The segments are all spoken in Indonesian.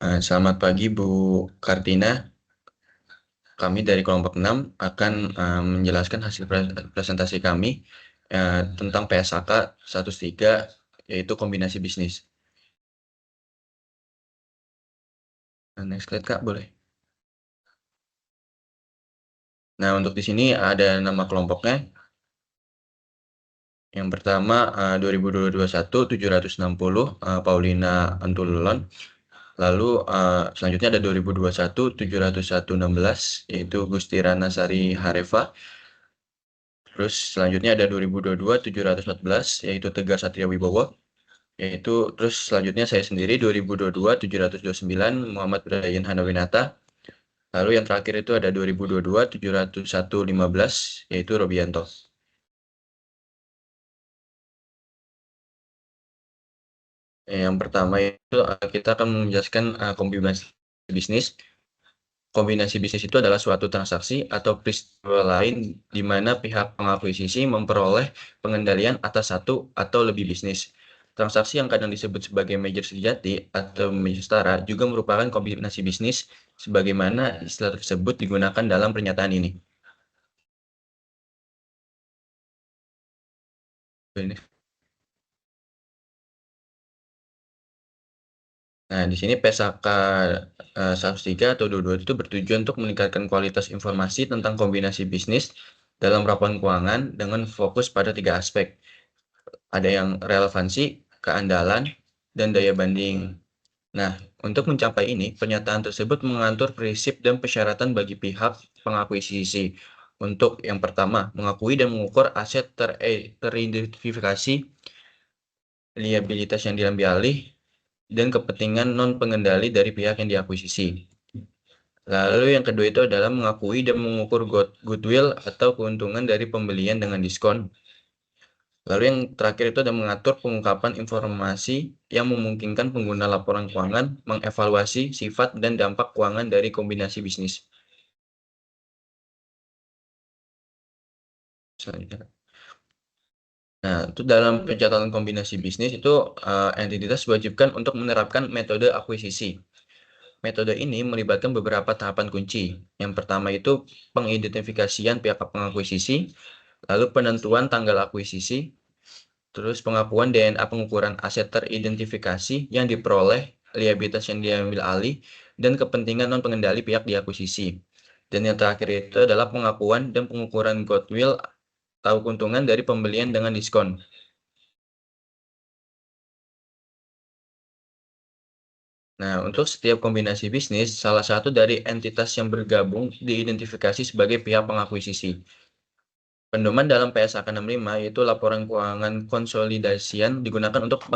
Selamat pagi Bu Kartina. Kami dari kelompok 6 akan menjelaskan hasil presentasi kami tentang PSAK 103, yaitu kombinasi bisnis. Next slide Kak, boleh. Nah, untuk di sini ada nama kelompoknya. Yang pertama 2021 760 Paulina Antululon. Lalu selanjutnya ada 2021 701 16, yaitu Gusti Rana Sari Hareva. Terus selanjutnya ada 2022 714, yaitu Tegar Satria Wibowo. Terus selanjutnya saya sendiri 2022 729 Muhammad Brian Hanawinata. Lalu yang terakhir itu ada 2022 701 15, yaitu Robianto. Yang pertama itu kita akan menjelaskan kombinasi bisnis. Kombinasi bisnis itu adalah suatu transaksi atau peristiwa lain di mana pihak pengakuisisi memperoleh pengendalian atas satu atau lebih bisnis. Transaksi yang kadang disebut sebagai merger sejati atau merger setara juga merupakan kombinasi bisnis sebagaimana istilah tersebut digunakan dalam pernyataan ini. Nah, di sini PSAK 103 atau 22 itu bertujuan untuk meningkatkan kualitas informasi tentang kombinasi bisnis dalam laporan keuangan dengan fokus pada 3 aspek. Ada yang relevansi, keandalan, dan daya banding. Nah, untuk mencapai ini, pernyataan tersebut mengatur prinsip dan persyaratan bagi pihak pengakuisisi. Untuk yang pertama, mengakui dan mengukur aset teridentifikasi, liabilitas yang diambil alih, dan kepentingan non-pengendali dari pihak yang diakuisisi. Lalu yang kedua itu adalah mengakui dan mengukur goodwill atau keuntungan dari pembelian dengan diskon. Lalu yang terakhir itu ada mengatur pengungkapan informasi yang memungkinkan pengguna laporan keuangan mengevaluasi sifat dan dampak keuangan dari kombinasi bisnis. Nah, itu dalam pencatatan kombinasi bisnis itu entitas diwajibkan untuk menerapkan metode akuisisi. Metode ini melibatkan beberapa tahapan kunci. Yang pertama itu pengidentifikasian pihak pengakuisisi, lalu penentuan tanggal akuisisi, terus pengakuan DNA pengukuran aset teridentifikasi yang diperoleh, liabilitas yang diambil alih, dan kepentingan non-pengendali pihak diakuisisi. Dan yang terakhir itu adalah pengakuan dan pengukuran goodwill atau keuntungan dari pembelian dengan diskon. Nah, untuk setiap kombinasi bisnis, salah satu dari entitas yang bergabung diidentifikasi sebagai pihak pengakuisisi. Pedoman dalam PSAK 65 yaitu laporan keuangan konsolidasian digunakan untuk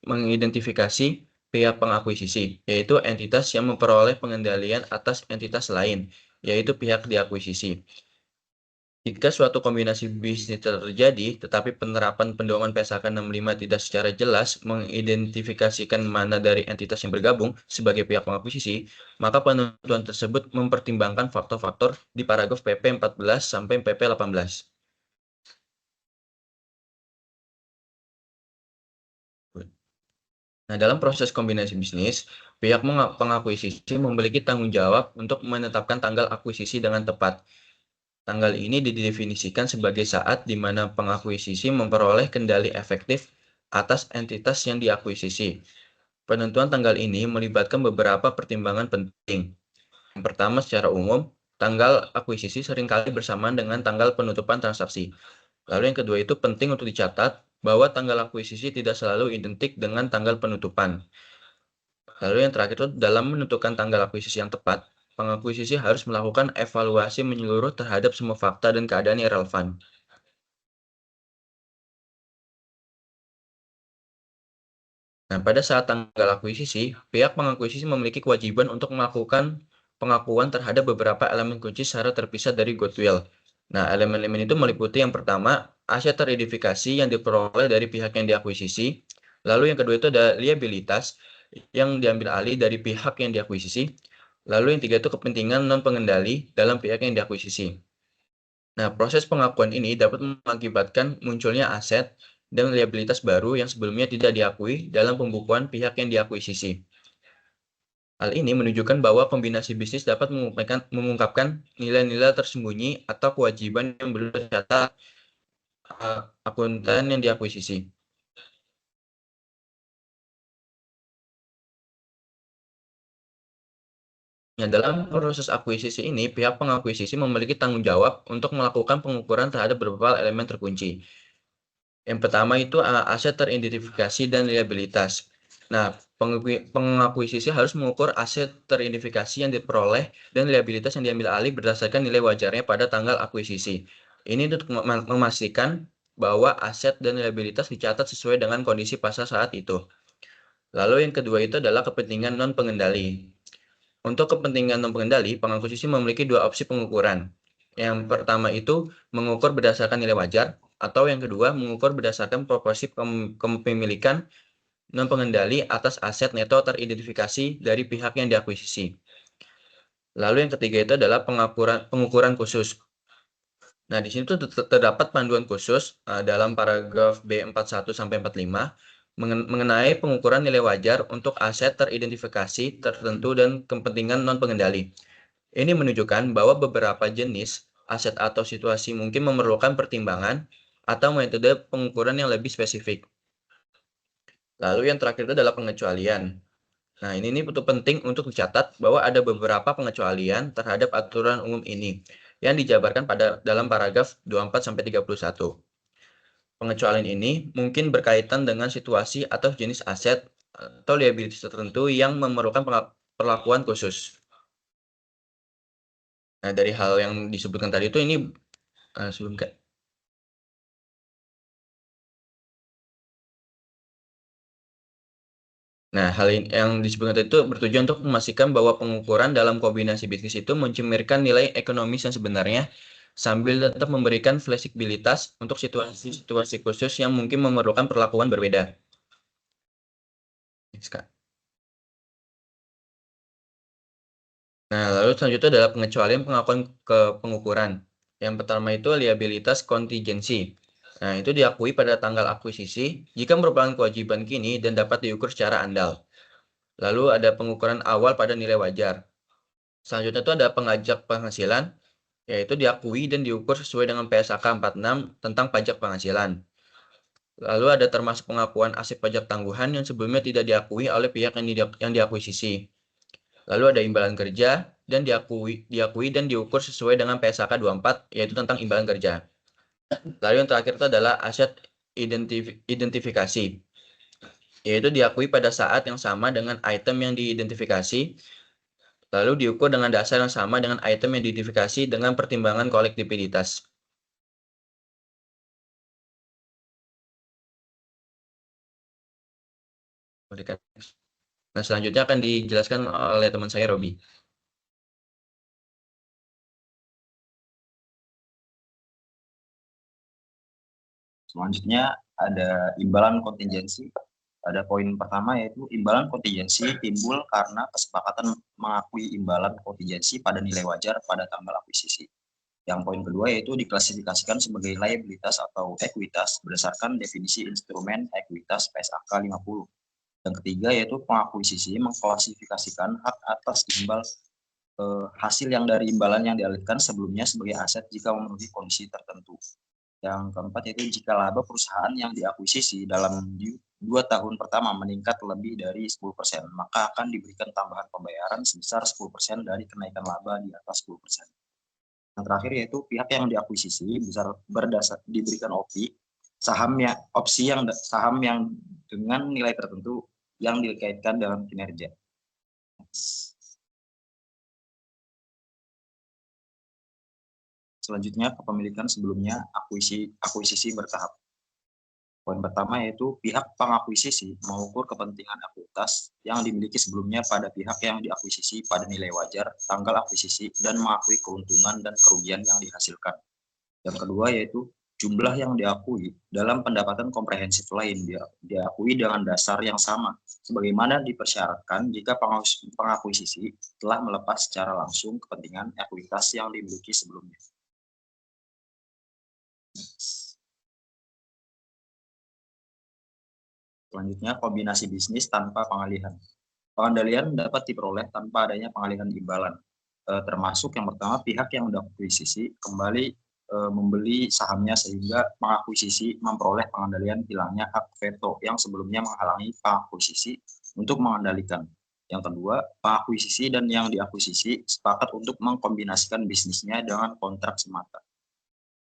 mengidentifikasi pihak pengakuisisi, yaitu entitas yang memperoleh pengendalian atas entitas lain, yaitu pihak diakuisisi. Jika suatu kombinasi bisnis terjadi, tetapi penerapan pedoman PSAK 65 tidak secara jelas mengidentifikasikan mana dari entitas yang bergabung sebagai pihak pengakuisisi, maka penentuan tersebut mempertimbangkan faktor-faktor di paragraf PP 14 sampai PP 18. Nah, dalam proses kombinasi bisnis, pihak pengakuisisi memiliki tanggung jawab untuk menetapkan tanggal akuisisi dengan tepat. Tanggal ini didefinisikan sebagai saat di mana pengakuisisi memperoleh kendali efektif atas entitas yang diakuisisi. Penentuan tanggal ini melibatkan beberapa pertimbangan penting. Yang pertama, secara umum, tanggal akuisisi seringkali bersamaan dengan tanggal penutupan transaksi. Lalu yang kedua itu penting untuk dicatat bahwa tanggal akuisisi tidak selalu identik dengan tanggal penutupan. Lalu yang terakhir itu dalam menentukan tanggal akuisisi yang tepat, pengakuisisi harus melakukan evaluasi menyeluruh terhadap semua fakta dan keadaan yang relevan. Nah, pada saat tanggal akuisisi, pihak pengakuisisi memiliki kewajiban untuk melakukan pengakuan terhadap beberapa elemen kunci secara terpisah dari goodwill. Nah, elemen-elemen itu meliputi yang pertama, aset teridentifikasi yang diperoleh dari pihak yang diakuisisi. Lalu yang kedua itu ada liabilitas yang diambil alih dari pihak yang diakuisisi. Lalu yang tiga itu kepentingan non-pengendali dalam pihak yang diakuisisi. Nah, proses pengakuan ini dapat mengakibatkan munculnya aset dan liabilitas baru yang sebelumnya tidak diakui dalam pembukuan pihak yang diakuisisi. Hal ini menunjukkan bahwa kombinasi bisnis dapat mengungkapkan nilai-nilai tersembunyi atau kewajiban yang belum tercatat akuntan yang diakuisisi. Ya, dalam proses akuisisi ini, pihak pengakuisisi memiliki tanggung jawab untuk melakukan pengukuran terhadap beberapa elemen terkunci. Yang pertama itu aset teridentifikasi dan liabilitas. Nah, pengakuisisi harus mengukur aset teridentifikasi yang diperoleh dan liabilitas yang diambil alih berdasarkan nilai wajarnya pada tanggal akuisisi. Ini untuk memastikan bahwa aset dan liabilitas dicatat sesuai dengan kondisi pasar saat itu. Lalu yang kedua itu adalah kepentingan non-pengendali. Untuk kepentingan non-pengendali, pengakuisisi memiliki dua opsi pengukuran. Yang pertama itu mengukur berdasarkan nilai wajar, atau yang kedua mengukur berdasarkan proporsi kepemilikan non-pengendali atas aset neto teridentifikasi dari pihak yang diakuisisi. Lalu yang ketiga itu adalah pengukuran khusus. Nah, di sini tuh terdapat panduan khusus dalam paragraf B41 sampai 45 mengenai pengukuran nilai wajar untuk aset teridentifikasi tertentu dan kepentingan non-pengendali. Ini menunjukkan bahwa beberapa jenis aset atau situasi mungkin memerlukan pertimbangan atau metode pengukuran yang lebih spesifik. Lalu yang terakhir itu adalah pengecualian. Nah, ini penting untuk dicatat bahwa ada beberapa pengecualian terhadap aturan umum ini yang dijabarkan dalam paragraf 24 sampai 31. Pengecualian ini mungkin berkaitan dengan situasi atau jenis aset atau liabilitas tertentu yang memerlukan perlakuan khusus. Nah, dari hal yang disebutkan tadi itu ini sebelum Nah, hal yang disebutkan tadi itu bertujuan untuk memastikan bahwa pengukuran dalam kombinasi bisnis itu mencerminkan nilai ekonomis yang sebenarnya, sambil tetap memberikan fleksibilitas untuk situasi-situasi khusus yang mungkin memerlukan perlakuan berbeda. Nah, lalu selanjutnya adalah pengecualian pengakuan ke pengukuran. Yang pertama itu liabilitas kontingensi. Nah, itu diakui pada tanggal akuisisi jika merupakan kewajiban kini dan dapat diukur secara andal. Lalu ada pengukuran awal pada nilai wajar. Selanjutnya itu ada pengajak penghasilan, yaitu diakui dan diukur sesuai dengan PSAK 46 tentang pajak penghasilan. Lalu ada termasuk pengakuan aset pajak tangguhan yang sebelumnya tidak diakui oleh pihak yang diakuisisi. Lalu ada imbalan kerja dan diakui dan diukur sesuai dengan PSAK 24, yaitu tentang imbalan kerja. Lalu yang terakhir itu adalah aset identifikasi, yaitu diakui pada saat yang sama dengan item yang diidentifikasi, lalu diukur dengan dasar yang sama dengan item yang diidentifikasi dengan pertimbangan kolektibilitas. Nah, selanjutnya akan dijelaskan oleh teman saya, Robi. Selanjutnya ada imbalan kontingensi. Ada poin pertama yaitu imbalan kontingensi timbul karena kesepakatan mengakui imbalan kontingensi pada nilai wajar pada tanggal akuisisi. Yang poin kedua yaitu diklasifikasikan sebagai liabilitas atau ekuitas berdasarkan definisi instrumen ekuitas PSAK 50. Yang ketiga yaitu pengakuisisi mengklasifikasikan hak atas imbal hasil yang dari imbalan yang dialihkan sebelumnya sebagai aset jika memenuhi kondisi tertentu. Yang keempat yaitu jika laba perusahaan yang diakuisisi dalam 2 tahun pertama meningkat lebih dari 10%, maka akan diberikan tambahan pembayaran sebesar 10% dari kenaikan laba di atas 10%. Yang terakhir yaitu pihak yang diakuisisi diberikan opsi saham yang dengan nilai tertentu yang dikaitkan dalam kinerja. Selanjutnya kepemilikan sebelumnya akuisisi bertahap. Poin pertama yaitu pihak pengakuisisi mengukur kepentingan ekuitas yang dimiliki sebelumnya pada pihak yang diakuisisi pada nilai wajar tanggal akuisisi dan mengakui keuntungan dan kerugian yang dihasilkan. Yang kedua yaitu jumlah yang diakui dalam pendapatan komprehensif lain diakui dengan dasar yang sama sebagaimana dipersyaratkan jika pengakuisisi telah melepas secara langsung kepentingan ekuitas yang dimiliki sebelumnya. Selanjutnya kombinasi bisnis tanpa pengalihan. Pengendalian dapat diperoleh tanpa adanya pengalihan imbalan, termasuk yang pertama pihak yang mengakuisisi kembali membeli sahamnya sehingga pengakuisisi memperoleh pengendalian hilangnya hak veto yang sebelumnya menghalangi pengakuisisi untuk mengendalikan. Yang kedua, pengakuisisi dan yang diakuisisi sepakat untuk mengkombinasikan bisnisnya dengan kontrak semata.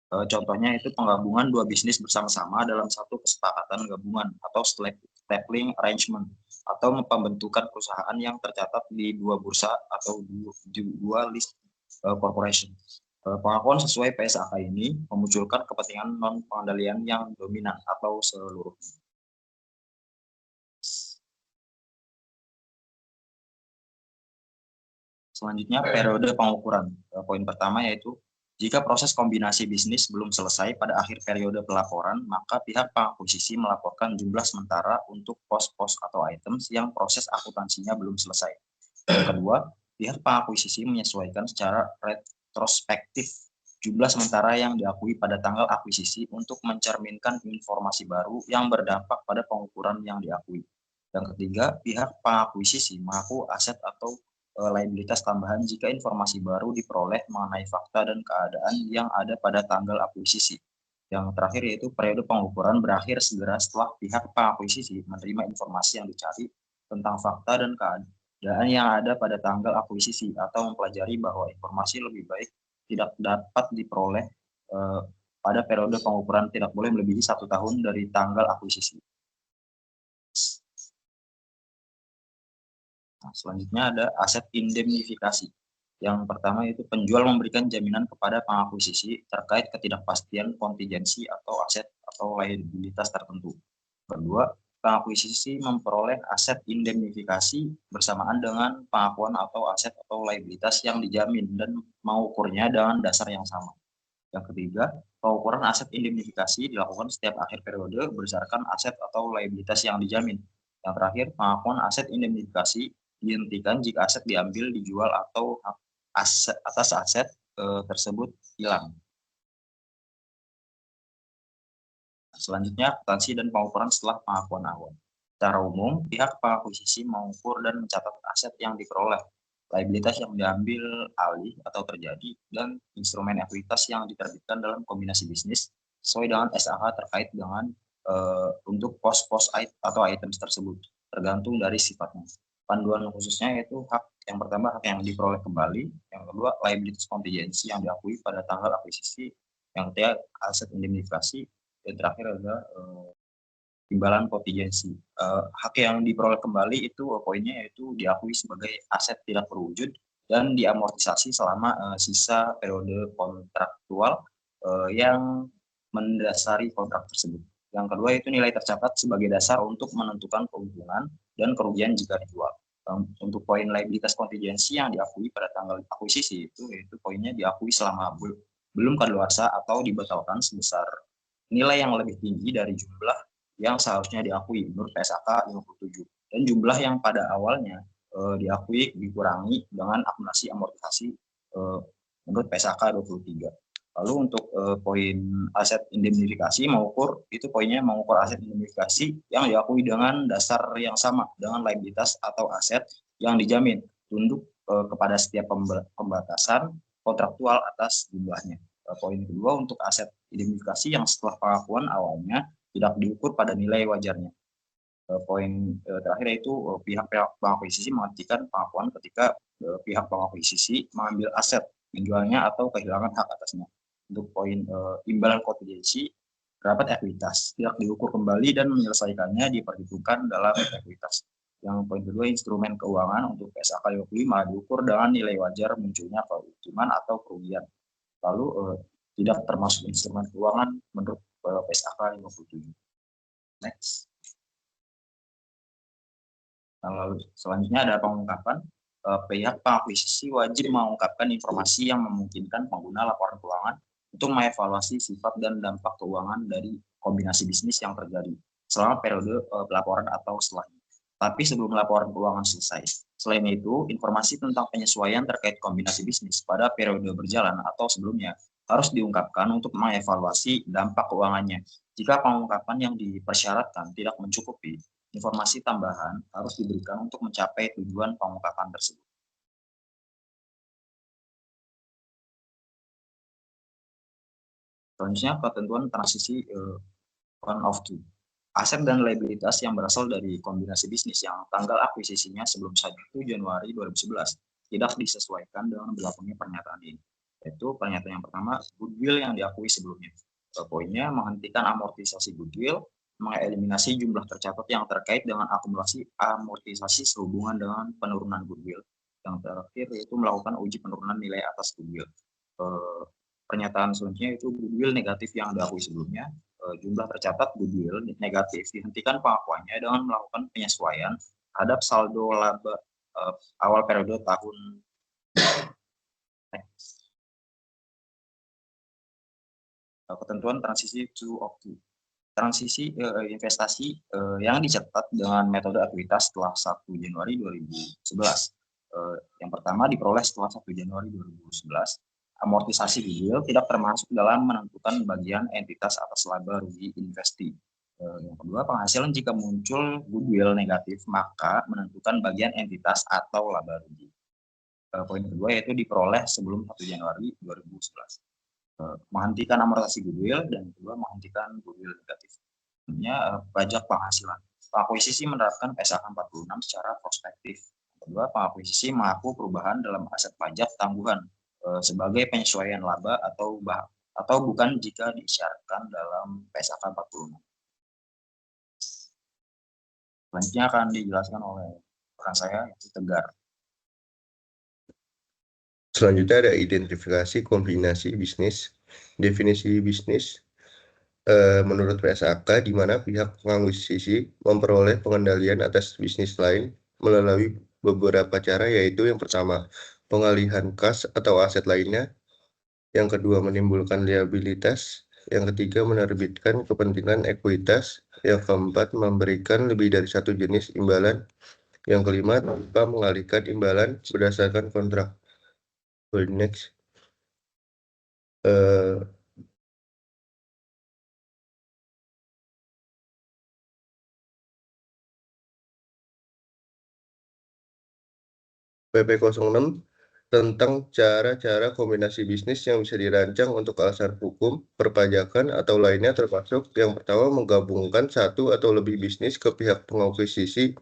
Contohnya itu penggabungan dua bisnis bersama-sama dalam satu kesepakatan gabungan atau stapling arrangement atau pembentukan perusahaan yang tercatat di dua bursa atau dua list corporation. Pengakuan sesuai PSAK ini memunculkan kepentingan non pengendalian yang dominan atau seluruhnya. Selanjutnya periode pengukuran. Poin pertama yaitu jika proses kombinasi bisnis belum selesai pada akhir periode pelaporan, maka pihak pengakuisisi melaporkan jumlah sementara untuk pos-pos atau items yang proses akuntansinya belum selesai. Yang kedua, pihak pengakuisisi menyesuaikan secara retrospektif jumlah sementara yang diakui pada tanggal akuisisi untuk mencerminkan informasi baru yang berdampak pada pengukuran yang diakui. Yang ketiga, pihak pengakuisisi mengaku aset atau liabilitas tambahan jika informasi baru diperoleh mengenai fakta dan keadaan yang ada pada tanggal akuisisi. Yang terakhir yaitu periode pengukuran berakhir segera setelah pihak pengakuisisi menerima informasi yang dicari tentang fakta dan keadaan yang ada pada tanggal akuisisi atau mempelajari bahwa informasi lebih baik tidak dapat diperoleh pada periode pengukuran tidak boleh melebihi 1 tahun dari tanggal akuisisi. Nah, selanjutnya ada aset indemnifikasi. Yang pertama itu penjual memberikan jaminan kepada pengakuisisi terkait ketidakpastian kontingensi atau aset atau liabilitas tertentu. Kedua, pengakuisisi memperoleh aset indemnifikasi bersamaan dengan pengakuan atau aset atau liabilitas yang dijamin dan mengukurnya dengan dasar yang sama. Yang ketiga, pengukuran aset indemnifikasi dilakukan setiap akhir periode berdasarkan aset atau liabilitas yang dijamin. Yang terakhir, pengakuan aset indemnifikasi dihentikan jika aset diambil, dijual, atau atas aset tersebut hilang. Selanjutnya, akuntansi dan pengukuran setelah pengakuan awal. Secara umum, pihak pengakuisisi mengukur dan mencatat aset yang diperoleh, liabilitas yang diambil alih atau terjadi, dan instrumen ekuitas yang diterbitkan dalam kombinasi bisnis sesuai dengan SAH terkait dengan untuk pos-pos atau items tersebut, tergantung dari sifatnya. Panduan khususnya yaitu hak yang pertama hak yang diperoleh kembali, yang kedua liabilitas kontingensi yang diakui pada tanggal akuisisi, yang ketiga aset indemnifikasi, dan terakhir adalah imbalan kontingensi. Hak yang diperoleh kembali itu poinnya yaitu diakui sebagai aset tidak berwujud dan diamortisasi selama sisa periode kontraktual yang mendasari kontrak tersebut. Yang kedua itu nilai tercatat sebagai dasar untuk menentukan keuntungan dan kerugian jika dijual. Untuk poin liabilitas kontingensi yang diakui pada tanggal akuisisi itu yaitu poinnya diakui selama belum kadaluarsa atau dibatalkan sebesar nilai yang lebih tinggi dari jumlah yang seharusnya diakui menurut PSAK 57 dan jumlah yang pada awalnya diakui dikurangi dengan akumulasi amortisasi menurut PSAK 23. Lalu untuk poin aset indemnifikasi mengukur itu poinnya mengukur aset indemnifikasi yang diakui dengan dasar yang sama dengan liabilitas atau aset yang dijamin tunduk kepada setiap pembatasan kontraktual atas jumlahnya. Poin kedua untuk aset indemnifikasi yang setelah pengakuan awalnya tidak diukur pada nilai wajarnya. Poin terakhir yaitu pihak pengakuisisi menghentikan pengakuan ketika pihak pengakuisisi mengambil aset, menjualnya atau kehilangan hak atasnya. Untuk poin imbalan kontingensi rapat ekuitas tidak diukur kembali dan menyelesaikannya diperhitungkan dalam ekuitas. Yang poin kedua instrumen keuangan untuk PSAK 55 diukur dengan nilai wajar munculnya keuntungan atau kerugian. Lalu tidak termasuk instrumen keuangan menurut PSAK 57. Next. Lalu selanjutnya ada pengungkapan. Pihak pengakuisisi wajib mengungkapkan informasi yang memungkinkan pengguna laporan keuangan untuk mengevaluasi sifat dan dampak keuangan dari kombinasi bisnis yang terjadi selama periode pelaporan atau setelahnya. Tapi sebelum laporan keuangan selesai. Selain itu, informasi tentang penyesuaian terkait kombinasi bisnis pada periode berjalan atau sebelumnya harus diungkapkan untuk mengevaluasi dampak keuangannya. Jika pengungkapan yang dipersyaratkan tidak mencukupi, informasi tambahan harus diberikan untuk mencapai tujuan pengungkapan tersebut. Selanjutnya, ketentuan transisi one of two. Aset dan liabilitas yang berasal dari kombinasi bisnis yang tanggal akuisisinya sebelum 1 Januari 2011 tidak disesuaikan dengan berlakunya pernyataan ini. Yaitu pernyataan yang pertama, goodwill yang diakui sebelumnya. Poinnya menghentikan amortisasi goodwill, mengeliminasi jumlah tercatat yang terkait dengan akumulasi amortisasi sehubungan dengan penurunan goodwill. Yang terakhir yaitu melakukan uji penurunan nilai atas goodwill. Pernyataan selanjutnya itu goodwill negatif yang diakui sebelumnya, jumlah tercatat goodwill negatif dihentikan pengakuannya dengan melakukan penyesuaian terhadap saldo laba awal periode tahun ketentuan transisi transisi investasi yang dicatat dengan metode ekuitas setelah 1 Januari 2011. Yang pertama diperoleh setelah 1 Januari 2011. Amortisasi goodwill tidak termasuk dalam menentukan bagian entitas atas laba rugi investi. Yang kedua, penghasilan jika muncul goodwill negatif, maka menentukan bagian entitas atau laba rugi. Poin kedua yaitu diperoleh sebelum 1 Januari 2011. Menghentikan amortisasi goodwill, dan kedua menghentikan goodwill negatif. Selanjutnya, pajak penghasilan. Pengakuisisi menerapkan PSAK 46 secara prospektif. Kedua, pengakuisisi mengaku perubahan dalam aset pajak tangguhan sebagai penyesuaian laba atau bukan jika disyaratkan dalam PSAK 46. Selanjutnya akan dijelaskan oleh rekan saya, yaitu Tegar. Selanjutnya ada identifikasi kombinasi bisnis. Definisi bisnis menurut PSAK, di mana pihak pengakuisisi memperoleh pengendalian atas bisnis lain melalui beberapa cara, yaitu yang pertama, pengalihan kas atau aset lainnya, yang kedua, menimbulkan liabilitas, yang ketiga, menerbitkan kepentingan ekuitas, yang keempat, memberikan lebih dari satu jenis imbalan, yang kelima, tanpa mengalihkan imbalan berdasarkan kontrak. Next. PP 06 tentang cara-cara kombinasi bisnis yang bisa dirancang untuk alasan hukum, perpajakan, atau lainnya, termasuk yang pertama menggabungkan satu atau lebih bisnis ke pihak pengakuisisi,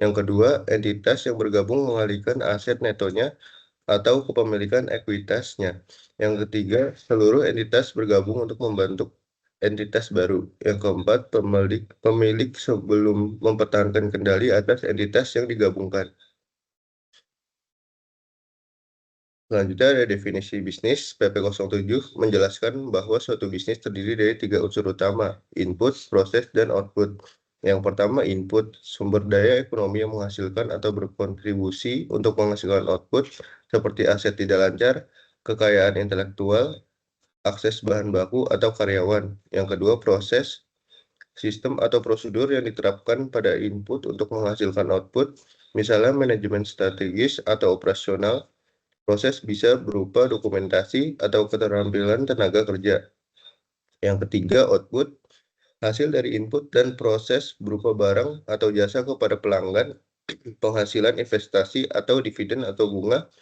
yang kedua entitas yang bergabung mengalihkan aset netonya atau kepemilikan ekuitasnya, yang ketiga seluruh entitas bergabung untuk membentuk entitas baru, yang keempat pemilik sebelum mempertahankan kendali atas entitas yang digabungkan. Selanjutnya ada definisi bisnis. PP 07 menjelaskan bahwa suatu bisnis terdiri dari 3 unsur utama, input, proses, dan output. Yang pertama, input, sumber daya ekonomi yang menghasilkan atau berkontribusi untuk menghasilkan output, seperti aset tidak lancar, kekayaan intelektual, akses bahan baku, atau karyawan. Yang kedua, proses, sistem atau prosedur yang diterapkan pada input untuk menghasilkan output, misalnya manajemen strategis atau operasional. Proses bisa berupa dokumentasi atau keterampilan tenaga kerja. Yang ketiga, output, hasil dari input dan proses berupa barang atau jasa kepada pelanggan, penghasilan investasi atau dividen atau bunga,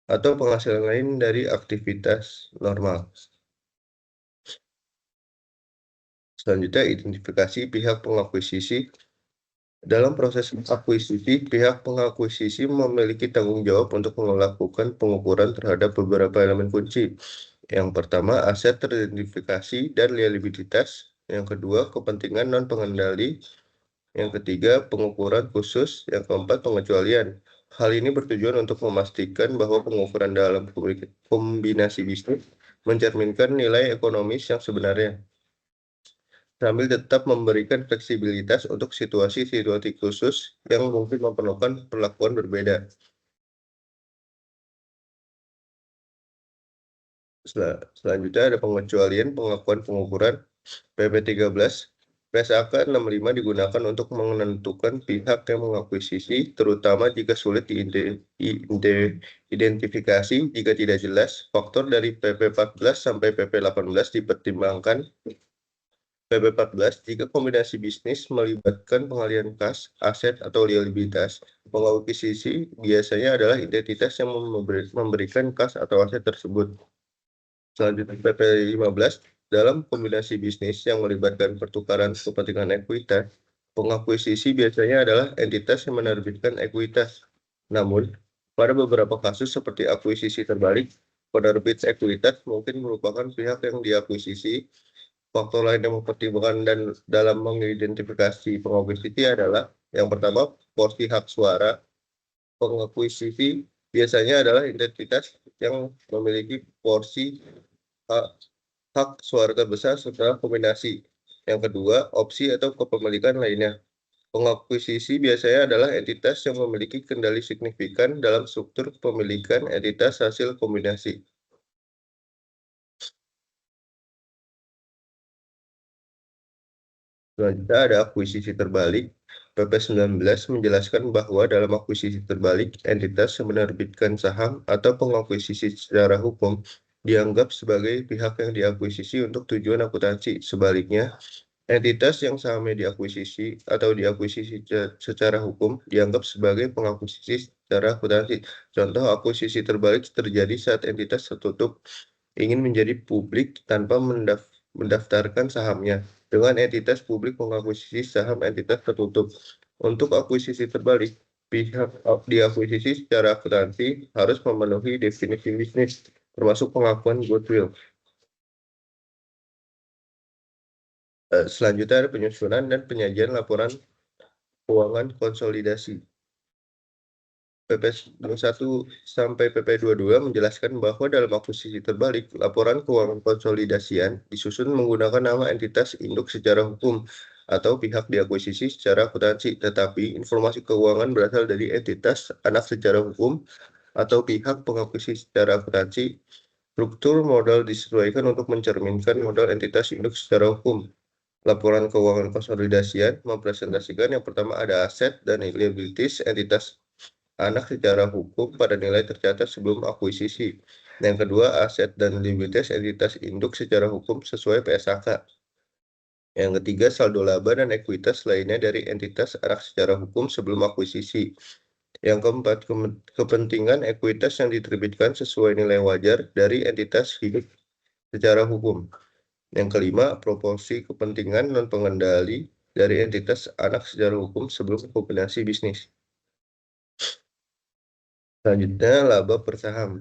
atau penghasilan lain dari aktivitas normal. Selanjutnya, identifikasi pihak pengakuisisi. Dalam proses akuisisi, pihak pengakuisisi memiliki tanggung jawab untuk melakukan pengukuran terhadap beberapa elemen kunci. Yang pertama, aset teridentifikasi dan liabilitas. Yang kedua, kepentingan non-pengendali. Yang ketiga, pengukuran khusus. Yang keempat, pengecualian. Hal ini bertujuan untuk memastikan bahwa pengukuran dalam kombinasi bisnis mencerminkan nilai ekonomis yang sebenarnya, sambil tetap memberikan fleksibilitas untuk situasi-situasi khusus yang mungkin memerlukan perlakuan berbeda. Selanjutnya ada pengecualian pengakuan pengukuran. PP 13. PSAK 65 digunakan untuk menentukan pihak yang mengakuisisi, terutama jika sulit diidentifikasi. Jika tidak jelas, faktor dari PP 14 sampai PP 18 dipertimbangkan PP 14, jika kombinasi bisnis melibatkan pengalihan kas, aset, atau liabilitas, pengakuisisi biasanya adalah identitas yang memberikan kas atau aset tersebut. Selanjutnya PP 15, dalam kombinasi bisnis yang melibatkan pertukaran kepentingan ekuitas, pengakuisisi biasanya adalah entitas yang menerbitkan ekuitas. Namun, pada beberapa kasus seperti akuisisi terbalik, penerbit ekuitas mungkin merupakan pihak yang diakuisisi. Faktor lain yang mempertimbangkan dan dalam mengidentifikasi pengakuisisi adalah yang pertama, porsi hak suara. Pengakuisisi biasanya adalah identitas yang memiliki porsi hak suara terbesar setelah kombinasi. Yang kedua, opsi atau kepemilikan lainnya. Pengakuisisi biasanya adalah entitas yang memiliki kendali signifikan dalam struktur kepemilikan entitas hasil kombinasi. Selanjutnya ada akuisisi terbalik. PP 19 menjelaskan bahwa dalam akuisisi terbalik, entitas yang menerbitkan saham atau pengakuisisi secara hukum dianggap sebagai pihak yang diakuisisi untuk tujuan akuntansi. Sebaliknya, entitas yang sahamnya diakuisisi atau diakuisisi secara hukum dianggap sebagai pengakuisisi secara akuntansi. Contoh akuisisi terbalik terjadi saat entitas tertutup ingin menjadi publik tanpa mendaftarkan sahamnya dengan entitas publik mengakuisisi saham entitas tertutup. Untuk akuisisi terbalik, pihak diakuisisi secara akuntansi harus memenuhi definisi bisnis, termasuk pengakuan goodwill. Selanjutnya ada penyusunan dan penyajian laporan keuangan konsolidasi. PP 21 sampai PP 22 menjelaskan bahwa dalam akuisisi terbalik, laporan keuangan konsolidasian disusun menggunakan nama entitas induk secara hukum atau pihak diakuisisi secara akuntansi, tetapi informasi keuangan berasal dari entitas anak secara hukum atau pihak pengakuisisi secara akuntansi. Struktur modal disesuaikan untuk mencerminkan modal entitas induk secara hukum. Laporan keuangan konsolidasian mempresentasikan yang pertama ada aset dan liabilities entitas anak secara hukum pada nilai tercatat sebelum akuisisi. Yang kedua, aset dan liabilitas entitas induk secara hukum sesuai PSAK. Yang ketiga, saldo laba dan ekuitas lainnya dari entitas anak secara hukum sebelum akuisisi. Yang keempat, kepentingan ekuitas yang diterbitkan sesuai nilai wajar dari entitas hidup secara hukum. Yang kelima, proporsi kepentingan non pengendali dari entitas anak secara hukum sebelum kombinasi bisnis. Selanjutnya, laba per saham.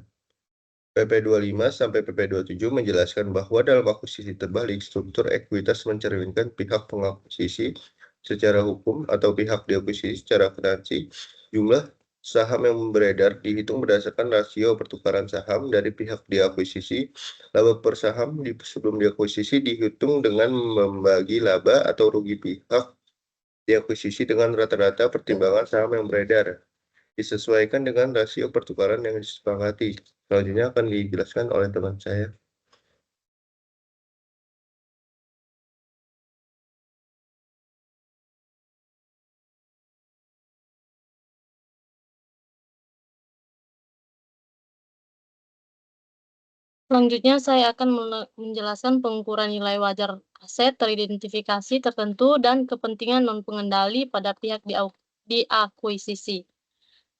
PP 25 sampai PP 27 menjelaskan bahwa dalam akuisisi terbalik, struktur ekuitas mencerminkan pihak pengakuisisi secara hukum atau pihak diakuisisi secara akuntansi. Jumlah saham yang beredar dihitung berdasarkan rasio pertukaran saham dari pihak diakuisisi. Laba per saham sebelum diakuisisi dihitung dengan membagi laba atau rugi pihak diakuisisi dengan rata-rata pertimbangan saham yang beredar, disesuaikan dengan rasio pertukaran yang disepakati. Selanjutnya akan dijelaskan oleh teman saya. Selanjutnya saya akan menjelaskan pengukuran nilai wajar aset teridentifikasi tertentu dan kepentingan non-pengendali pada pihak diakuisisi.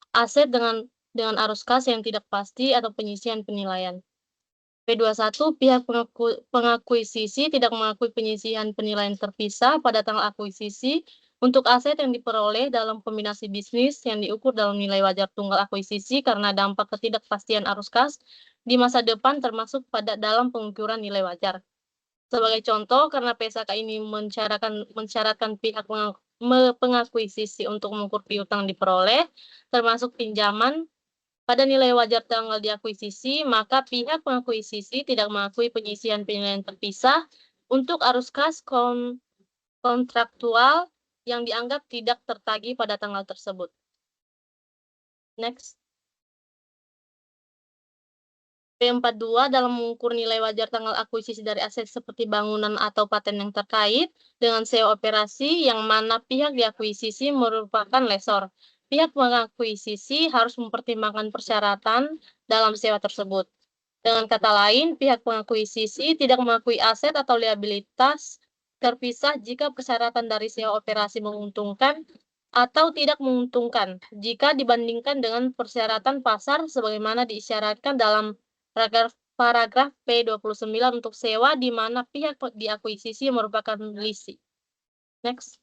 Aset dengan arus kas yang tidak pasti atau penyisian penilaian. P21, pihak pengakuisisi tidak mengakui penyisian penilaian terpisah pada tanggal akuisisi untuk aset yang diperoleh dalam kombinasi bisnis yang diukur dalam nilai wajar tunggal akuisisi karena dampak ketidakpastian arus kas di masa depan termasuk pada dalam pengukuran nilai wajar. Sebagai contoh, karena PSAK ini mensyaratkan pihak pengakuisisi untuk mengukur piutang diperoleh, termasuk pinjaman pada nilai wajar tanggal diakuisisi, maka pihak pengakuisisi tidak mengakui penyisian penilaian terpisah untuk arus kas kontraktual yang dianggap tidak tertagih pada tanggal tersebut. Next. P42 dalam mengukur nilai wajar tanggal akuisisi dari aset seperti bangunan atau paten yang terkait dengan sewa operasi yang mana pihak diakuisisi merupakan lesor. Pihak pengakuisisi harus mempertimbangkan persyaratan dalam sewa tersebut. Dengan kata lain, pihak pengakuisisi tidak mengakui aset atau liabilitas terpisah jika persyaratan dari sewa operasi menguntungkan atau tidak menguntungkan jika dibandingkan dengan persyaratan pasar sebagaimana diisyaratkan dalam paragraf P29 untuk sewa di mana pihak diakuisisi merupakan lisi. Next.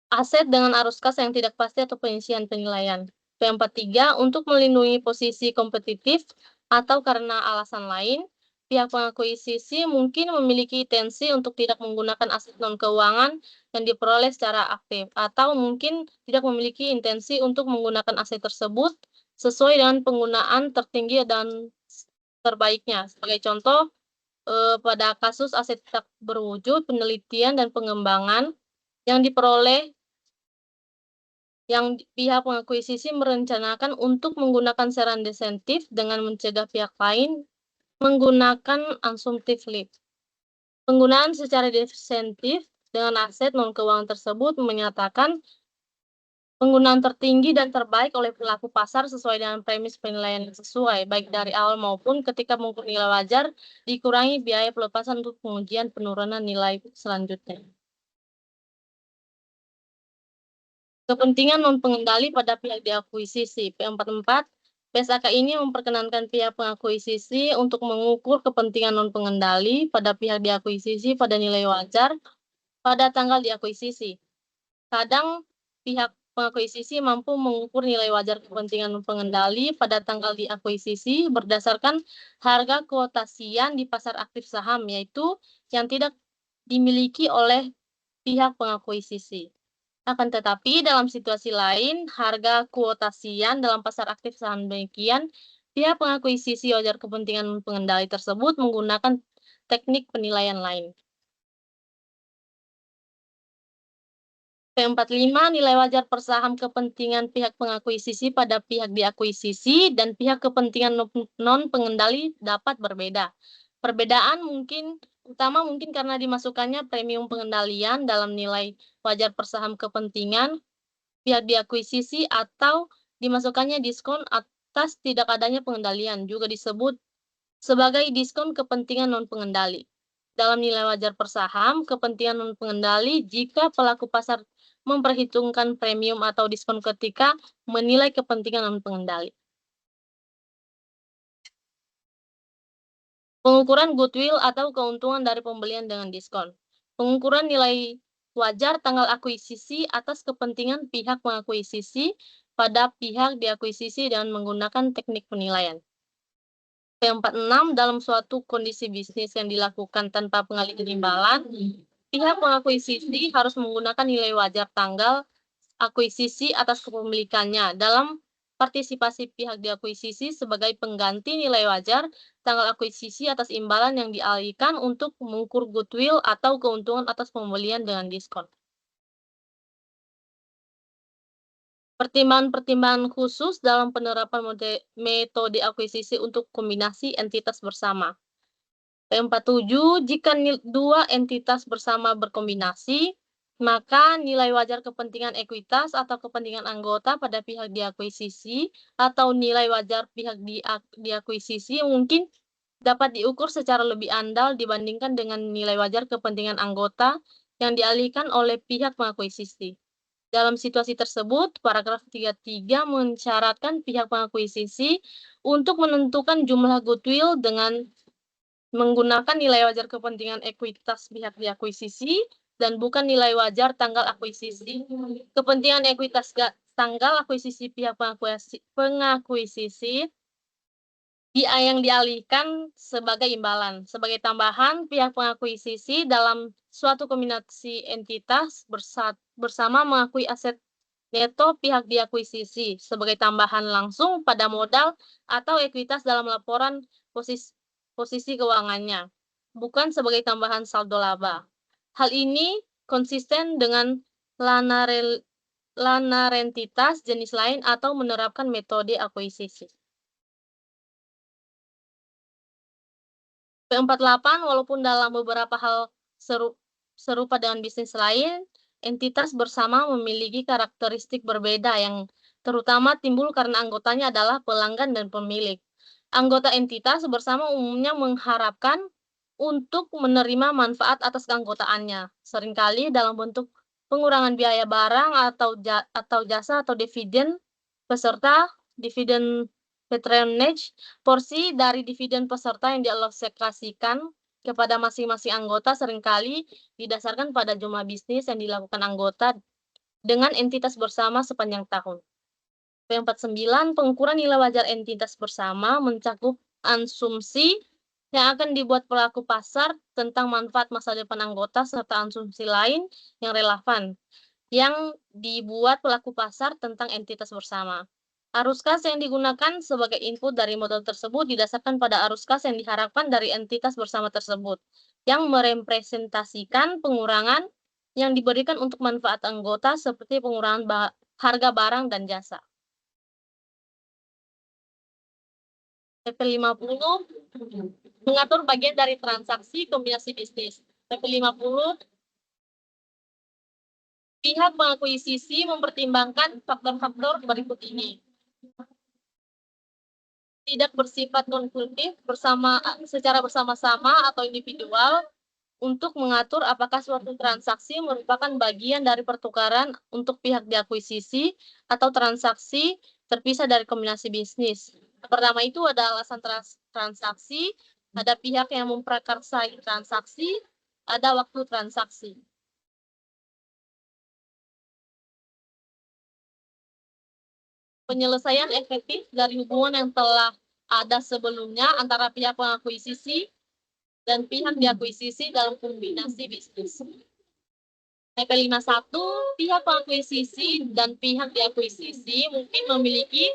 Aset dengan arus kas yang tidak pasti atau pengisian penilaian. P43 untuk melindungi posisi kompetitif atau karena alasan lain, pihak pengakuisisi mungkin memiliki intensi untuk tidak menggunakan aset non-keuangan yang diperoleh secara aktif, atau mungkin tidak memiliki intensi untuk menggunakan aset tersebut sesuai dengan penggunaan tertinggi dan terbaiknya. Sebagai contoh, pada kasus aset tak berwujud, penelitian dan pengembangan yang diperoleh yang pihak pengakuisisi merencanakan untuk menggunakan saran desentif dengan mencegah pihak lain menggunakan assumptive lead. Penggunaan secara desentif dengan aset non-keuangan tersebut menyatakan penggunaan tertinggi dan terbaik oleh pelaku pasar sesuai dengan premis penilaian yang sesuai, baik dari awal maupun ketika mengukur nilai wajar, dikurangi biaya pelepasan untuk pengujian penurunan nilai selanjutnya. Kepentingan non-pengendali pada pihak diakuisisi. P44, PSAK ini memperkenankan pihak pengakuisisi untuk mengukur kepentingan non-pengendali pada pihak diakuisisi pada nilai wajar pada tanggal diakuisisi. Kadang pihak pengakuisisi mampu mengukur nilai wajar kepentingan non-pengendali pada tanggal diakuisisi berdasarkan harga kuotasian di pasar aktif saham, yaitu yang tidak dimiliki oleh pihak pengakuisisi. Akan tetapi, dalam situasi lain, harga kuotasian dalam pasar aktif saham demikian, pihak pengakuisisi wajar kepentingan pengendali tersebut menggunakan teknik penilaian lain. P45, nilai wajar per saham kepentingan pihak pengakuisisi pada pihak diakuisisi dan pihak kepentingan non-pengendali dapat berbeda. Perbedaan utama mungkin karena dimasukkannya premium pengendalian dalam nilai wajar per saham kepentingan pihak diakuisisi atau dimasukkannya diskon atas tidak adanya pengendalian, juga disebut sebagai diskon kepentingan non-pengendali. Dalam nilai wajar per saham kepentingan non-pengendali jika pelaku pasar memperhitungkan premium atau diskon ketika menilai kepentingan non-pengendali. Pengukuran goodwill atau keuntungan dari pembelian dengan diskon. Pengukuran nilai wajar tanggal akuisisi atas kepentingan pihak pengakuisisi pada pihak diakuisisi dengan menggunakan teknik penilaian. P46, dalam suatu kondisi bisnis yang dilakukan tanpa pengalihan imbalan, pihak pengakuisisi harus menggunakan nilai wajar tanggal akuisisi atas kepemilikannya dalam partisipasi pihak diakuisisi sebagai pengganti nilai wajar tanggal akuisisi atas imbalan yang dialihkan untuk mengukur goodwill atau keuntungan atas pembelian dengan diskon. Pertimbangan-pertimbangan khusus dalam penerapan metode akuisisi untuk kombinasi entitas bersama. P47, jika dua entitas bersama berkombinasi, maka nilai wajar kepentingan ekuitas atau kepentingan anggota pada pihak diakuisisi atau nilai wajar pihak diakuisisi mungkin dapat diukur secara lebih andal dibandingkan dengan nilai wajar kepentingan anggota yang dialihkan oleh pihak pengakuisisi. Dalam situasi tersebut, paragraf 33 mensyaratkan pihak pengakuisisi untuk menentukan jumlah goodwill dengan menggunakan nilai wajar kepentingan ekuitas pihak diakuisisi dan bukan nilai wajar tanggal akuisisi. Kepentingan ekuitas tanggal akuisisi pihak pengakuisisi yang dialihkan sebagai imbalan. Sebagai tambahan, pihak pengakuisisi dalam suatu kombinasi entitas bersama mengakui aset neto pihak diakuisisi sebagai tambahan langsung pada modal atau ekuitas dalam laporan posisi keuangannya, bukan sebagai tambahan saldo laba. Hal ini konsisten dengan lana rentitas jenis lain atau menerapkan metode akuisisi. P48, walaupun dalam beberapa hal serupa dengan bisnis lain, entitas bersama memiliki karakteristik berbeda yang terutama timbul karena anggotanya adalah pelanggan dan pemilik. Anggota entitas bersama umumnya mengharapkan untuk menerima manfaat atas keanggotaannya, seringkali dalam bentuk pengurangan biaya barang atau jasa atau dividen peserta, dividen patronage, porsi dari dividen peserta yang dialokasikan kepada masing-masing anggota seringkali didasarkan pada jumlah bisnis yang dilakukan anggota dengan entitas bersama sepanjang tahun. P49, pengukuran nilai wajar entitas bersama mencakup asumsi yang akan dibuat pelaku pasar tentang manfaat masa depan anggota serta asumsi lain yang relevan yang dibuat pelaku pasar tentang entitas bersama. Arus kas yang digunakan sebagai input dari model tersebut didasarkan pada arus kas yang diharapkan dari entitas bersama tersebut, yang merepresentasikan pengurangan yang diberikan untuk manfaat anggota seperti pengurangan harga barang dan jasa. PP50 mengatur bagian dari transaksi kombinasi bisnis. PP50 pihak pengakuisisi mempertimbangkan faktor-faktor berikut ini. Tidak bersifat konfliktif secara bersama-sama atau individual untuk mengatur apakah suatu transaksi merupakan bagian dari pertukaran untuk pihak diakuisisi atau transaksi terpisah dari kombinasi bisnis. Pertama itu ada alasan transaksi, ada pihak yang memprakarsai transaksi, ada waktu transaksi. Penyelesaian efektif dari hubungan yang telah ada sebelumnya antara pihak pengakuisisi dan pihak diakuisisi dalam kombinasi bisnis. PP51, pihak pengakuisisi dan pihak diakuisisi mungkin memiliki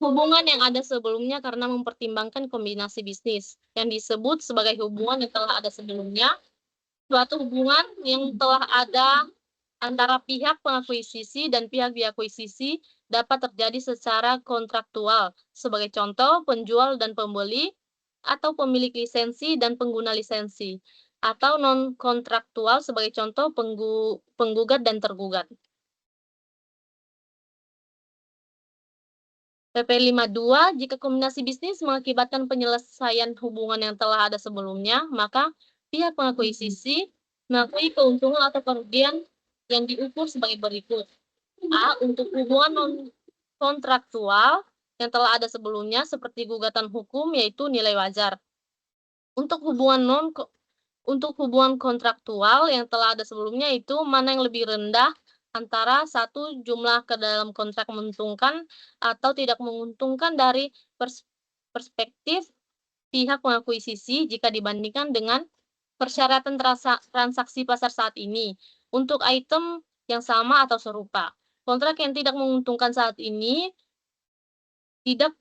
hubungan yang ada sebelumnya karena mempertimbangkan kombinasi bisnis yang disebut sebagai hubungan yang telah ada sebelumnya. Suatu hubungan yang telah ada antara pihak pengakuisisi dan pihak diakuisisi dapat terjadi secara kontraktual. Sebagai contoh, penjual dan pembeli atau pemilik lisensi dan pengguna lisensi. Atau non-kontraktual sebagai contoh penggugat dan tergugat. PP52, jika kombinasi bisnis mengakibatkan penyelesaian hubungan yang telah ada sebelumnya, maka pihak pengakuisisi mengakui keuntungan atau kerugian yang diukur sebagai berikut. A. Untuk hubungan non-kontraktual yang telah ada sebelumnya, seperti gugatan hukum, yaitu nilai wajar. Untuk hubungan kontraktual yang telah ada sebelumnya, itu mana yang lebih rendah antara satu, jumlah ke dalam kontrak menguntungkan atau tidak menguntungkan dari perspektif pihak pengakuisisi jika dibandingkan dengan persyaratan transaksi pasar saat ini untuk item yang sama atau serupa. Kontrak yang tidak menguntungkan saat ini tidak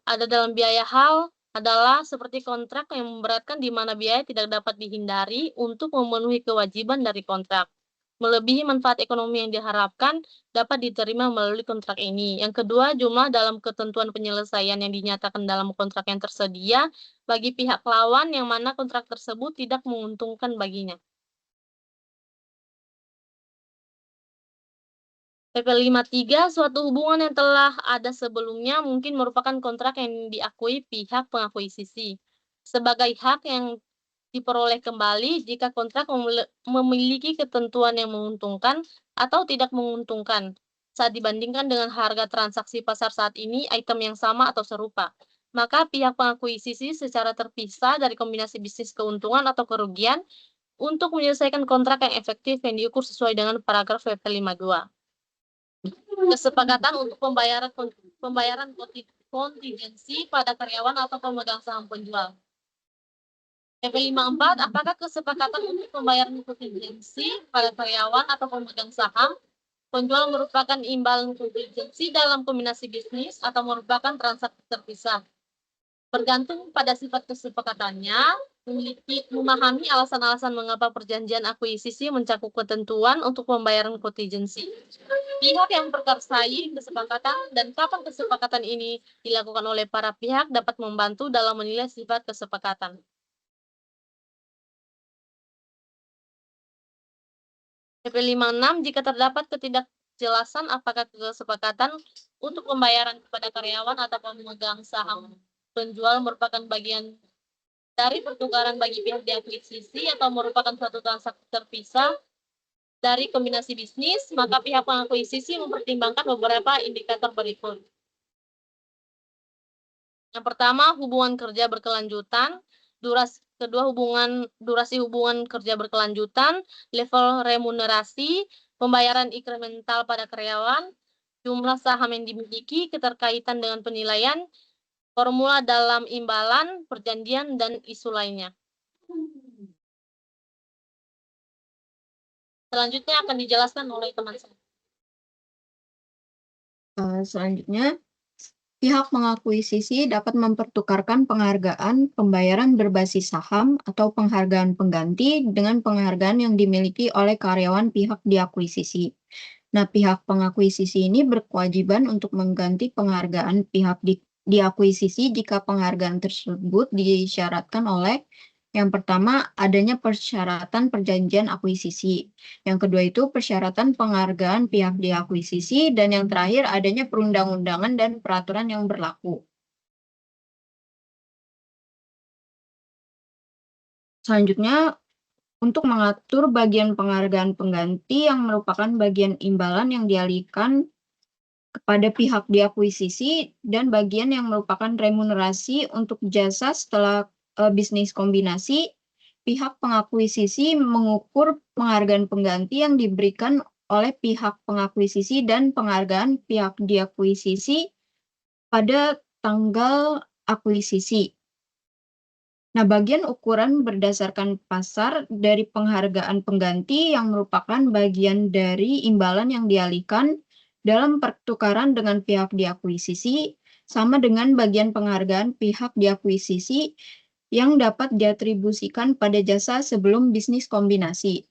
ada dalam biaya hal adalah seperti kontrak yang memberatkan di mana biaya tidak dapat dihindari untuk memenuhi kewajiban dari kontrak. Melebihi manfaat ekonomi yang diharapkan dapat diterima melalui kontrak ini. Yang kedua, jumlah dalam ketentuan penyelesaian yang dinyatakan dalam kontrak yang tersedia bagi pihak lawan yang mana kontrak tersebut tidak menguntungkan baginya. PP53, suatu hubungan yang telah ada sebelumnya mungkin merupakan kontrak yang diakui pihak pengakuisisi sebagai hak yang diperoleh kembali jika kontrak memiliki ketentuan yang menguntungkan atau tidak menguntungkan saat dibandingkan dengan harga transaksi pasar saat ini item yang sama atau serupa. Maka pihak pengakuisisi secara terpisah dari kombinasi bisnis keuntungan atau kerugian untuk menyelesaikan kontrak yang efektif yang diukur sesuai dengan paragraf PP52. Kesepakatan untuk pembayaran kontingensi pada karyawan atau pemegang saham penjual. PP54, apakah kesepakatan untuk pembayaran kontingensi pada karyawan atau pemegang saham penjual merupakan imbalan kontingensi dalam kombinasi bisnis atau merupakan transaksi terpisah? Bergantung pada sifat kesepakatannya, memahami alasan-alasan mengapa perjanjian akuisisi mencakup ketentuan untuk pembayaran kontingensi. Pihak yang memprakarsai kesepakatan dan kapan kesepakatan ini dilakukan oleh para pihak dapat membantu dalam menilai sifat kesepakatan. PP56, jika terdapat ketidakjelasan apakah kesepakatan untuk pembayaran kepada karyawan atau pemegang saham penjual merupakan bagian dari pertukaran bagi pihak diakuisisi atau merupakan suatu transaksi terpisah dari kombinasi bisnis, maka pihak pengakuisisi mempertimbangkan beberapa indikator berikut. Yang pertama, hubungan kerja berkelanjutan. Durasi hubungan kerja berkelanjutan, level remunerasi, pembayaran incremental pada karyawan, jumlah saham yang dimiliki, keterkaitan dengan penilaian, formula dalam imbalan, perjanjian, dan isu lainnya. Selanjutnya akan dijelaskan oleh teman saya. Selanjutnya, pihak mengakuisisi dapat mempertukarkan penghargaan pembayaran berbasis saham atau penghargaan pengganti dengan penghargaan yang dimiliki oleh karyawan pihak diakuisisi. Nah, pihak pengakuisisi ini berkewajiban untuk mengganti penghargaan pihak diakuisisi jika penghargaan tersebut disyaratkan oleh yang pertama, adanya persyaratan perjanjian akuisisi. Yang kedua itu persyaratan penghargaan pihak diakuisisi. Dan yang terakhir adanya perundang-undangan dan peraturan yang berlaku. Selanjutnya, untuk mengatur bagian penghargaan pengganti yang merupakan bagian imbalan yang dialihkan kepada pihak diakuisisi dan bagian yang merupakan remunerasi untuk jasa setelah bisnis kombinasi, pihak pengakuisisi mengukur penghargaan pengganti yang diberikan oleh pihak pengakuisisi dan penghargaan pihak diakuisisi pada tanggal akuisisi. Nah, bagian ukuran berdasarkan pasar dari penghargaan pengganti yang merupakan bagian dari imbalan yang dialihkan dalam pertukaran dengan pihak diakuisisi sama dengan bagian penghargaan pihak diakuisisi yang dapat diatribusikan pada jasa sebelum bisnis kombinasi.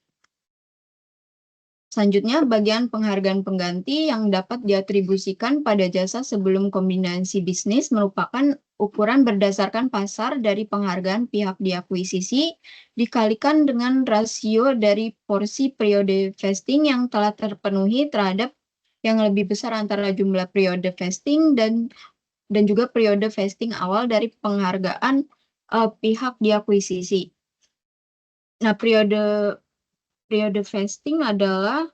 Selanjutnya, bagian penghargaan pengganti yang dapat diatribusikan pada jasa sebelum kombinasi bisnis merupakan ukuran berdasarkan pasar dari penghargaan pihak diakuisisi dikalikan dengan rasio dari porsi periode vesting yang telah terpenuhi terhadap yang lebih besar antara jumlah periode vesting dan juga periode vesting awal dari penghargaan pihak diakuisisi. Nah, periode vesting adalah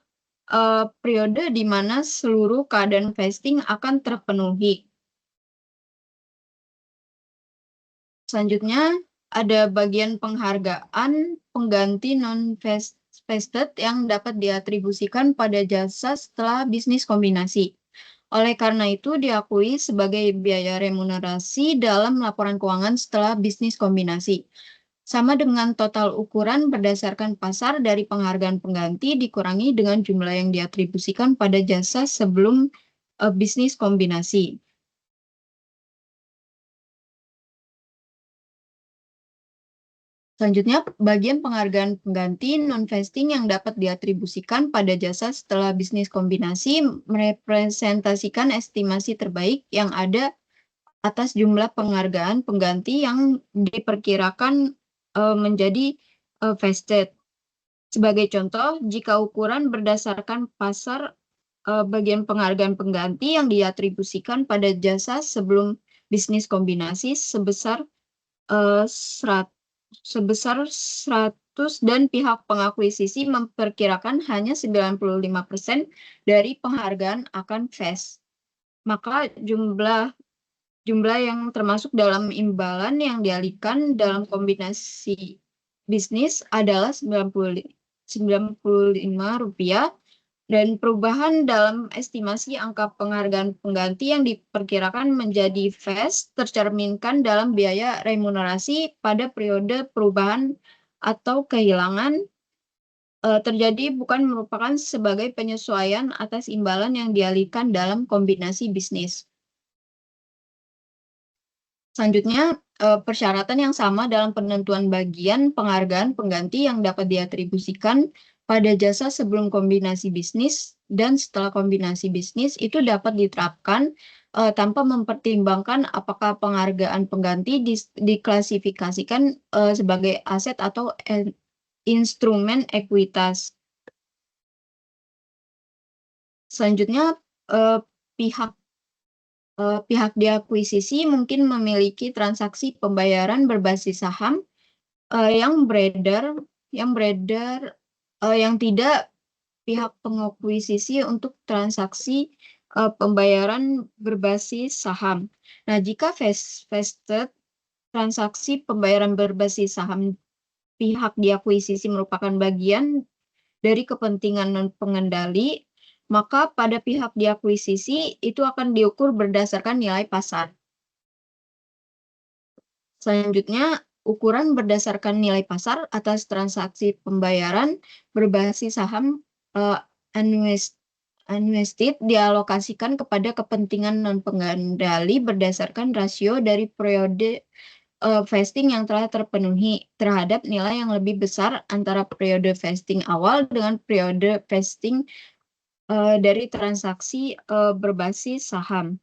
periode di mana seluruh keadaan vesting akan terpenuhi. Selanjutnya, ada bagian penghargaan pengganti non-vested yang dapat diatribusikan pada jasa setelah bisnis kombinasi. Oleh karena itu, diakui sebagai biaya remunerasi dalam laporan keuangan setelah bisnis kombinasi. Sama dengan total ukuran berdasarkan pasar dari penghargaan pengganti dikurangi dengan jumlah yang diatribusikan pada jasa sebelum bisnis kombinasi. Selanjutnya, bagian penghargaan pengganti non-vesting yang dapat diatribusikan pada jasa setelah bisnis kombinasi merepresentasikan estimasi terbaik yang ada atas jumlah penghargaan pengganti yang diperkirakan menjadi vested. Sebagai contoh, jika ukuran berdasarkan pasar bagian penghargaan pengganti yang diatribusikan pada jasa sebelum bisnis kombinasi sebesar 100 dan pihak pengakuisisi memperkirakan hanya 95% dari penghargaan akan vest. Maka jumlah yang termasuk dalam imbalan yang dialihkan dalam kombinasi bisnis adalah Rp95 dan perubahan dalam estimasi angka penghargaan pengganti yang diperkirakan menjadi vest tercerminkan dalam biaya remunerasi pada periode perubahan atau kehilangan terjadi bukan merupakan sebagai penyesuaian atas imbalan yang dialihkan dalam kombinasi bisnis. Selanjutnya, persyaratan yang sama dalam penentuan bagian penghargaan pengganti yang dapat diatribusikan pada jasa sebelum kombinasi bisnis dan setelah kombinasi bisnis itu dapat diterapkan tanpa mempertimbangkan apakah penghargaan pengganti diklasifikasikan sebagai aset atau instrumen ekuitas. Selanjutnya, pihak pihak diakuisisi mungkin memiliki transaksi pembayaran berbasis saham yang tidak pihak pengakuisisi untuk transaksi pembayaran berbasis saham. Nah, jika vested transaksi pembayaran berbasis saham pihak diakuisisi merupakan bagian dari kepentingan non pengendali, maka pada pihak diakuisisi itu akan diukur berdasarkan nilai pasar. Selanjutnya, ukuran berdasarkan nilai pasar atas transaksi pembayaran berbasis saham unvested dialokasikan kepada kepentingan non pengendali berdasarkan rasio dari periode vesting yang telah terpenuhi terhadap nilai yang lebih besar antara periode vesting awal dengan periode vesting dari transaksi berbasis saham.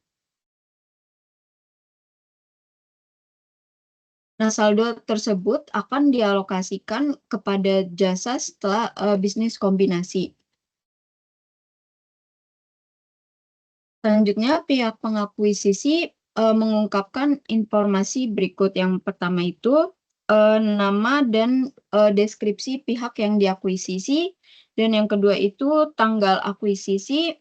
Nah, saldo tersebut akan dialokasikan kepada jasa setelah bisnis kombinasi. Selanjutnya, pihak pengakuisisi mengungkapkan informasi berikut. Yang pertama itu nama dan deskripsi pihak yang diakuisisi, dan yang kedua itu tanggal akuisisi.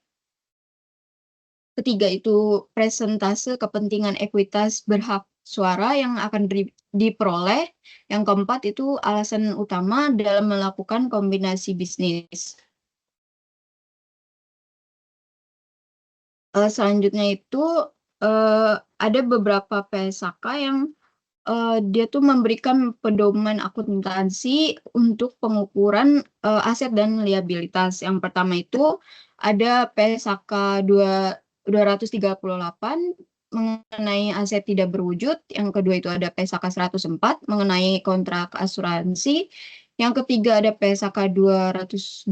Ketiga itu presentase kepentingan ekuitas berhak suara yang akan diperoleh. Yang keempat itu alasan utama dalam melakukan kombinasi bisnis. Selanjutnya itu ada beberapa PSAK yang dia tuh memberikan pedoman akuntansi untuk pengukuran aset dan liabilitas. Yang pertama itu ada PSAK 238 mengenai aset tidak berwujud. Yang kedua itu ada PSAK 104 mengenai kontrak asuransi. Yang ketiga ada PSAK 212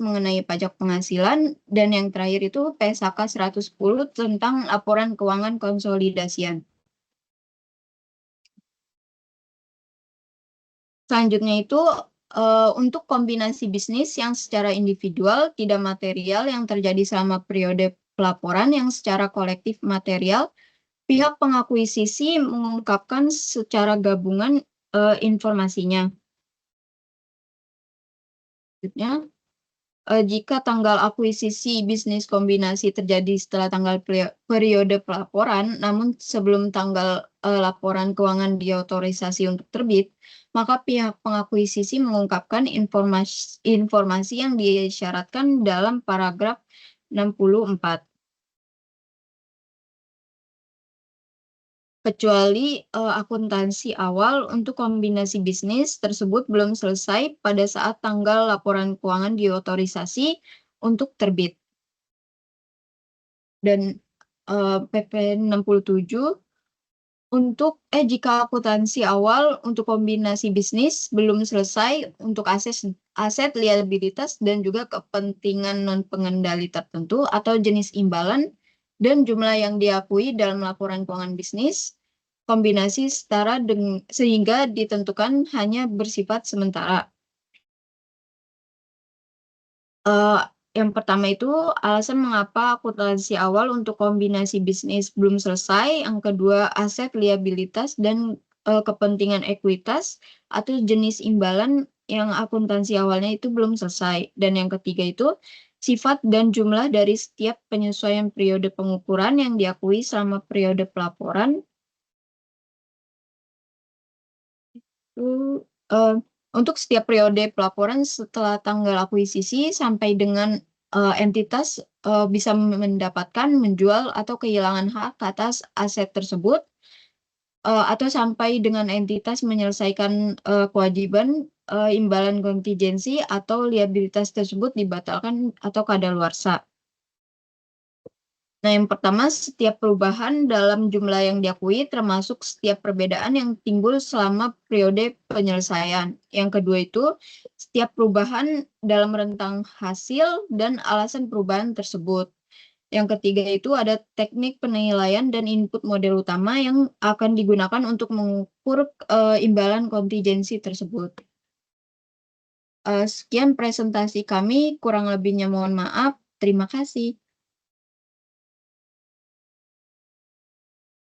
mengenai pajak penghasilan. Dan yang terakhir itu PSAK 110 tentang laporan keuangan konsolidasian. Selanjutnya itu untuk kombinasi bisnis yang secara individual tidak material yang terjadi selama periode pelaporan yang secara kolektif material, pihak pengakuisisi mengungkapkan secara gabungan informasinya. Selanjutnya, jika tanggal akuisisi bisnis kombinasi terjadi setelah tanggal periode pelaporan, namun sebelum tanggal laporan keuangan diotorisasi untuk terbit, maka pihak pengakuisisi mengungkapkan informasi yang disyaratkan dalam paragraf 64. Kecuali akuntansi awal untuk kombinasi bisnis tersebut belum selesai pada saat tanggal laporan keuangan diotorisasi untuk terbit. Dan PP 67 jika akuntansi awal untuk kombinasi bisnis belum selesai untuk aset liabilitas dan juga kepentingan non pengendali tertentu atau jenis imbalan dan jumlah yang diakui dalam laporan keuangan bisnis kombinasi setara sehingga ditentukan hanya bersifat sementara. Yang pertama itu alasan mengapa akuntansi awal untuk kombinasi bisnis belum selesai. Yang kedua aset liabilitas dan kepentingan ekuitas atau jenis imbalan yang akuntansi awalnya itu belum selesai. Dan yang ketiga itu sifat dan jumlah dari setiap penyesuaian periode pengukuran yang diakui selama periode pelaporan. Untuk setiap periode pelaporan setelah tanggal akuisisi sampai dengan entitas bisa mendapatkan, menjual, atau kehilangan hak atas aset tersebut, atau sampai dengan entitas menyelesaikan kewajiban imbalan kontingensi atau liabilitas tersebut dibatalkan atau kadaluarsa. Nah, yang pertama, setiap perubahan dalam jumlah yang diakui termasuk setiap perbedaan yang timbul selama periode penyelesaian. Yang kedua itu, setiap perubahan dalam rentang hasil dan alasan perubahan tersebut. Yang ketiga itu ada teknik penilaian dan input model utama yang akan digunakan untuk mengukur imbalan kontingensi tersebut. Sekian presentasi kami, kurang lebihnya mohon maaf. Terima kasih.